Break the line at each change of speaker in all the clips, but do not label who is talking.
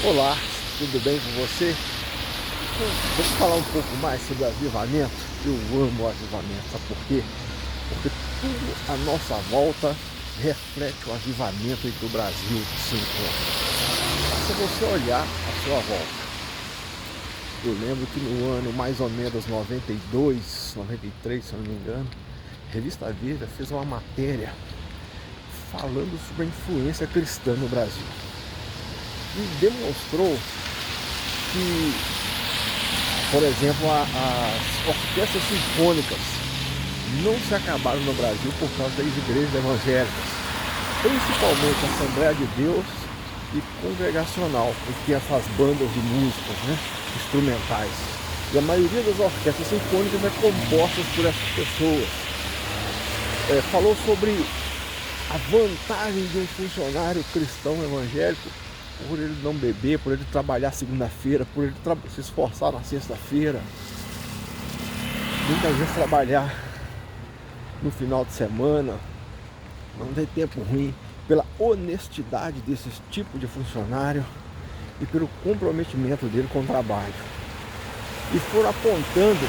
Olá, tudo bem com você? Vamos falar um pouco mais sobre avivamento? Eu amo o avivamento, sabe por quê? Porque tudo à nossa volta reflete o avivamento em que o Brasil se encontra. Se você olhar à sua volta, eu lembro que no ano mais ou menos 92, 93, se eu não me engano, a revista Veja fez uma matéria falando sobre a influência cristã no Brasil. E demonstrou que, por exemplo, as orquestras sinfônicas não se acabaram no Brasil por causa das igrejas evangélicas, principalmente a Assembleia de Deus e Congregacional, que tem essas bandas de músicas, instrumentais. E a maioria das orquestras sinfônicas é composta por essas pessoas. Falou sobre a vantagem de um funcionário cristão evangélico por ele não beber, por ele trabalhar segunda-feira, por ele se esforçar na sexta-feira, muitas vezes trabalhar no final de semana, não ter tempo ruim, pela honestidade desse tipo de funcionário e pelo comprometimento dele com o trabalho. E foram apontando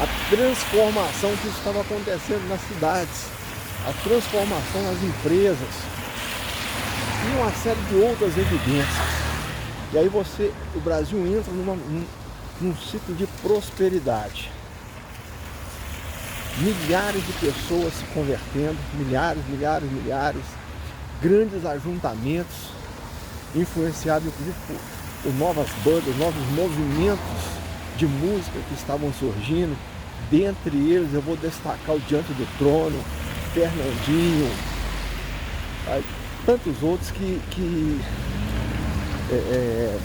a transformação que estava acontecendo nas cidades, a transformação nas empresas e uma série de outras evidências. E aí o Brasil entra num ciclo de prosperidade. Milhares de pessoas se convertendo, milhares, grandes ajuntamentos, influenciados inclusive por novas bandas, novos movimentos de música que estavam surgindo. Dentre eles eu vou destacar o Diante do Trono, Fernandinho, tantos outros que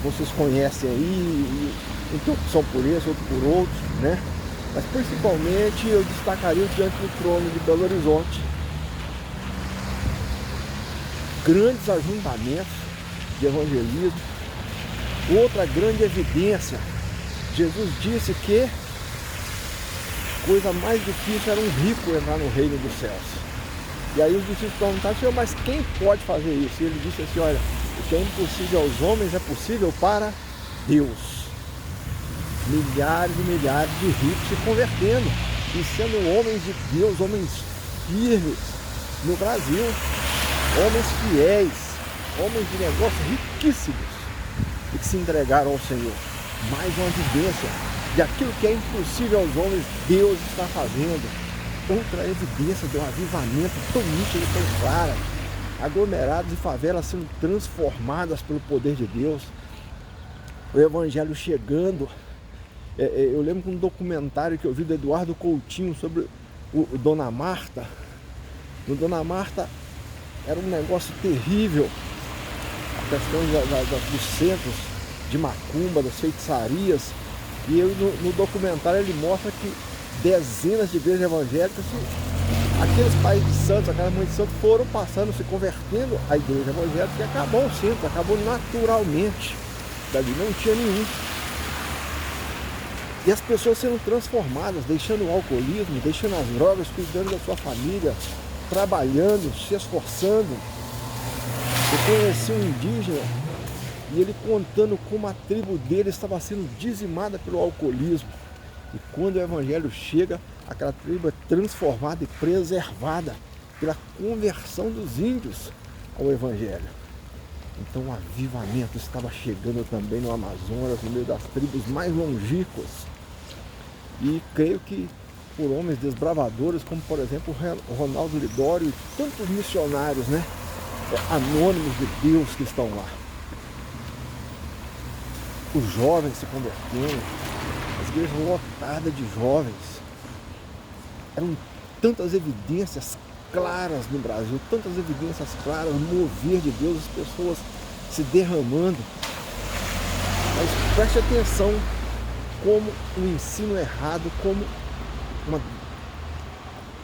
vocês conhecem aí, então são por esse, outros por outros, Mas principalmente eu destacaria o Diante do Trono de Belo Horizonte. Grandes ajuntamentos de evangelismo. Outra grande evidência, Jesus disse que coisa mais difícil era um rico entrar no reino dos céus. E aí os discípulos perguntaram: Senhor, mas quem pode fazer isso? E ele disse assim: olha, o que é impossível aos homens é possível para Deus. Milhares e milhares de ricos se convertendo e sendo homens de Deus, homens firmes no Brasil, homens fiéis, homens de negócios riquíssimos e que se entregaram ao Senhor. Mais uma evidência de aquilo que é impossível aos homens, Deus está fazendo. Outra evidência de um avivamento tão nítido e tão clara. Aglomerados e favelas sendo transformadas pelo poder de Deus. O Evangelho chegando. Eu lembro de um documentário que eu vi do Eduardo Coutinho sobre o Dona Marta. No Dona Marta era um negócio terrível. A questão dos centros de macumba, das feitiçarias. E no documentário ele mostra que dezenas de igrejas evangélicas, aqueles pais de santos, aquelas mães de santos foram passando, se convertendo à igreja evangélica e acabou o centro, acabou naturalmente. Dali não tinha nenhum. E as pessoas sendo transformadas, deixando o alcoolismo, deixando as drogas, cuidando da sua família, trabalhando, se esforçando. Eu conheci um indígena e ele contando como a tribo dele estava sendo dizimada pelo alcoolismo. E quando o Evangelho chega, aquela tribo é transformada e preservada pela conversão dos índios ao Evangelho. Então o avivamento estava chegando também no Amazonas, no meio das tribos mais longínquas. E creio que por homens desbravadores, como por exemplo o Ronaldo Lidório e tantos missionários, anônimos de Deus que estão lá. Os jovens se convertendo, as igrejas lotadas de jovens. Eram tantas evidências claras no Brasil, tantas evidências claras, o mover de Deus, as pessoas se derramando. Mas preste atenção como um ensino errado, como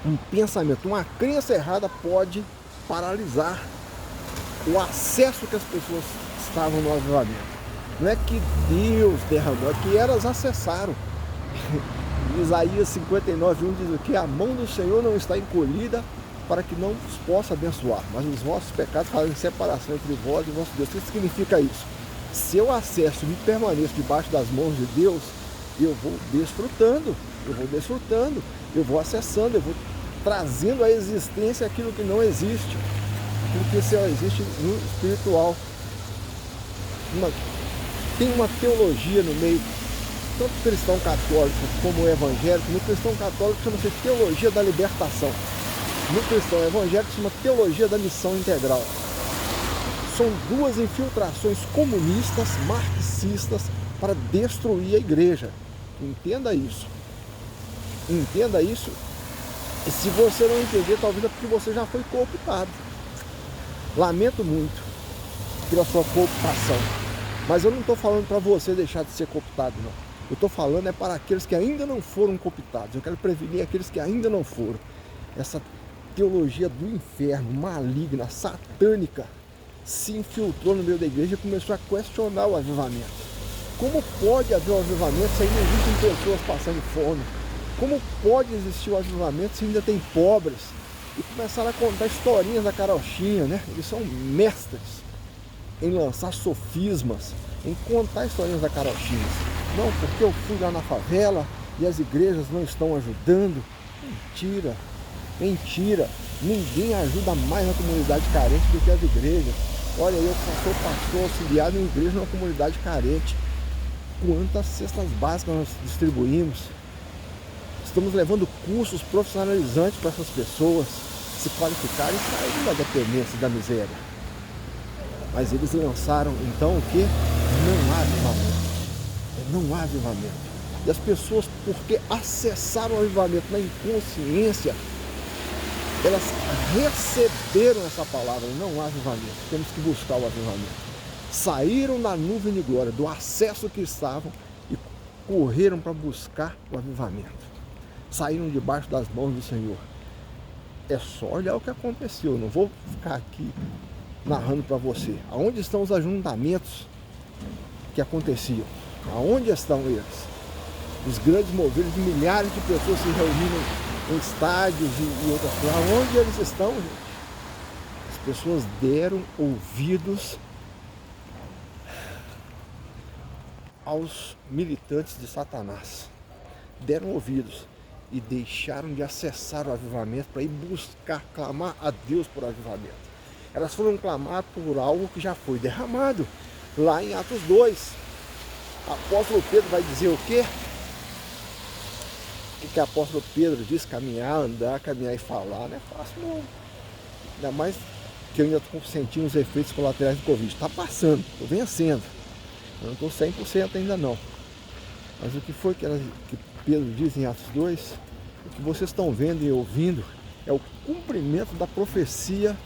um pensamento, uma crença errada pode paralisar o acesso que as pessoas estavam no avivamento. Não é que Deus derramou, é que elas acessaram. Isaías 59:1 diz o que? A mão do Senhor não está encolhida para que não os possa abençoar, mas os vossos pecados fazem separação entre vós e o vosso Deus. O que significa isso? Se eu acesso e permaneço debaixo das mãos de Deus, eu vou desfrutando, eu vou acessando, eu vou trazendo à existência aquilo que não existe, aquilo que só existe no espiritual. Tem uma teologia no meio, tanto cristão católico como evangélico. No cristão católico chama-se teologia da libertação. No cristão evangélico chama teologia da missão integral. São duas infiltrações comunistas, marxistas, para destruir a igreja. Entenda isso. Entenda isso. E se você não entender, talvez é porque você já foi cooptado. Lamento muito pela sua cooptação. Mas eu não estou falando para você deixar de ser cooptado, não. Eu estou falando para aqueles que ainda não foram cooptados. Eu quero prevenir aqueles que ainda não foram. Essa teologia do inferno, maligna, satânica, se infiltrou no meio da igreja e começou a questionar o avivamento. Como pode haver um avivamento se ainda existem pessoas passando fome? Como pode existir o avivamento se ainda tem pobres? E começaram a contar historinhas da carochinha, né? Eles são mestres em lançar sofismas, em contar historinhas da carochinha. Não, porque eu fui lá na favela e as igrejas não estão ajudando. Mentira, mentira. Ninguém ajuda mais na comunidade carente do que as igrejas. Olha, eu sou pastor auxiliar em igreja numa comunidade carente. Quantas cestas básicas nós distribuímos? Estamos levando cursos profissionalizantes para essas pessoas se qualificarem e saírem da dependência e da miséria. Mas eles lançaram então o que? Não há avivamento. Não há avivamento. E as pessoas, porque acessaram o avivamento na inconsciência, elas receberam essa palavra, não há avivamento, temos que buscar o avivamento. Saíram da nuvem de glória, do acesso que estavam e correram para buscar o avivamento. Saíram debaixo das mãos do Senhor. É só olhar o que aconteceu, não vou ficar aqui narrando para você. Aonde estão os ajuntamentos que aconteciam? Aonde estão eles? Os grandes moveres de milhares de pessoas se reuniram em estádios e outras coisas. Aonde eles estão, gente? As pessoas deram ouvidos aos militantes de Satanás. Deram ouvidos e deixaram de acessar o avivamento para ir buscar, clamar a Deus por avivamento. Elas foram clamar por algo que já foi derramado. Lá em Atos 2, apóstolo Pedro vai dizer o quê? O que o apóstolo Pedro diz? Caminhar, andar, caminhar e falar não é fácil não. Ainda mais que eu ainda estou sentindo os efeitos colaterais do Covid. Está passando, estou vencendo. Eu não estou 100% ainda não. Mas o que foi que Pedro diz em Atos 2? O que vocês estão vendo e ouvindo é o cumprimento da profecia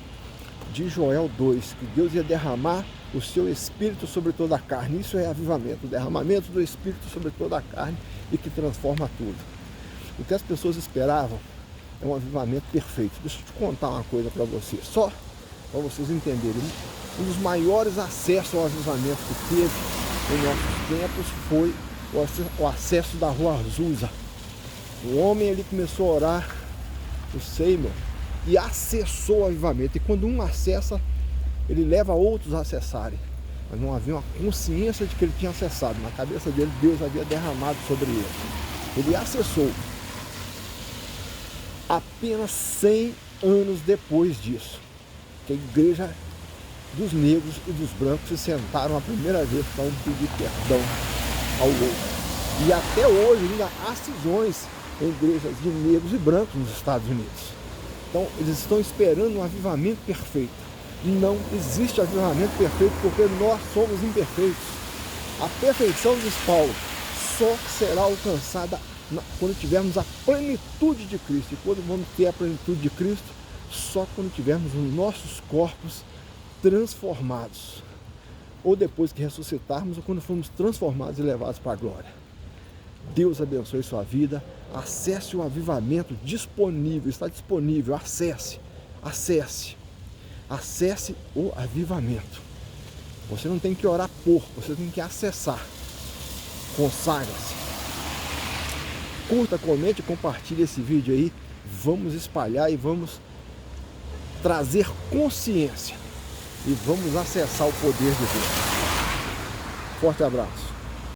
de Joel 2, que Deus ia derramar o seu Espírito sobre toda a carne. Isso é avivamento, o derramamento do Espírito sobre toda a carne e que transforma tudo. O que as pessoas esperavam é um avivamento perfeito. Deixa eu te contar uma coisa para vocês, só para vocês entenderem. Um dos maiores acessos ao avivamento que teve em nossos tempos foi o acesso da Rua Azusa. O homem ali começou a orar, eu sei, meu, e acessou o avivamento. E quando um acessa, ele leva outros a acessarem. Mas não havia uma consciência de que ele tinha acessado. Na cabeça dele, Deus havia derramado sobre ele. Ele acessou. Apenas 100 anos depois disso, que a igreja dos negros e dos brancos se sentaram a primeira vez para pedir perdão ao outro. E até hoje ainda há cisões em igrejas de negros e brancos nos Estados Unidos. Então eles estão esperando um avivamento perfeito. Não existe avivamento perfeito porque nós somos imperfeitos. A perfeição, diz Paulo, só será alcançada quando tivermos a plenitude de Cristo. E quando vamos ter a plenitude de Cristo? Só quando tivermos os nossos corpos transformados. Ou depois que ressuscitarmos, ou quando formos transformados e levados para a glória. Deus abençoe sua vida. Acesse o avivamento disponível, está disponível. Acesse o avivamento. Você não tem que orar por, você tem que acessar. Consagra-se. Curta, comente, compartilhe esse vídeo aí. Vamos espalhar e vamos trazer consciência. E vamos acessar o poder de Deus. Forte abraço.